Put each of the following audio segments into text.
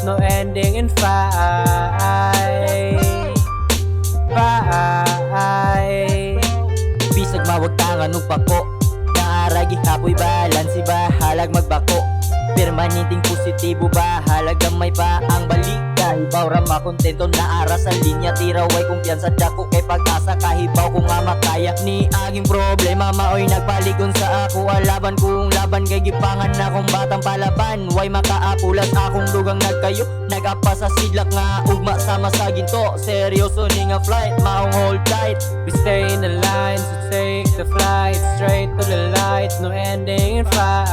no ending in fight. Bisag mawagtangan ng pako, naaragi hapoy balansi ba halag magbako. Permanenting positibo ba halaga may pa ang balik. Kahibaw ra makontento na ara sa linya, tiraway kumpiyansa dako kay pag-asa. Kahibaw ko nga makaya ni aging problema, maoy nagpalikon sa ako alaban kung laban kay gipangan na kong batang palaban. Way makaapulas akong dugang nagkayo, nagapa sa sidlak nga ugma sama sa ginto. Seryoso ni nga flight, maong hold tight. We stay in the line, so take the flight straight to the light, no ending in fight.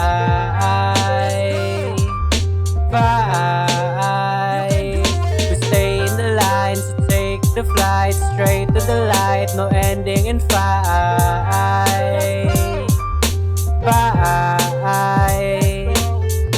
We stay in the line, so take the flight straight to the light, no ending in fight.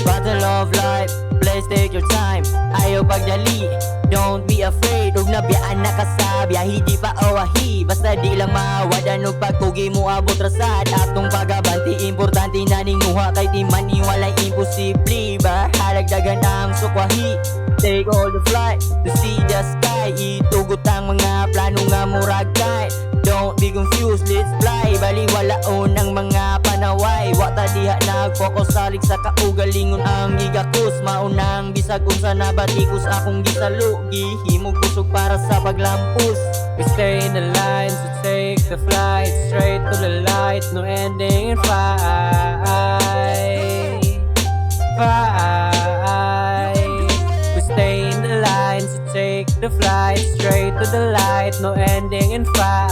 Battle of life, please take your time. Ayaw pagdali, don't be afraid. Ug nabiyaan na kasabya, hindi pa awahi. Basta di lang mawadan ug pagkugi mo abot rasad. Atong pagabanti, importante na ninguha kay di maniwalay imposible. Bahalag dagan ang sukwahi. Take all the flight to see the sky. Itugot ang mga plano nga murag kay. Don't be confused, let's fly. Baliwalaon ang mga panaway. Wata diha nagfocus salig sa kaugalingon ang gigakus. Maunang bisag unsa na batikos akong gisalo. Gihimog kusog para sa paglampus. We stay in the line, so take the flight straight to the light, no ending in fight. We stay in the line, so take the flight straight to the light, no ending in fight.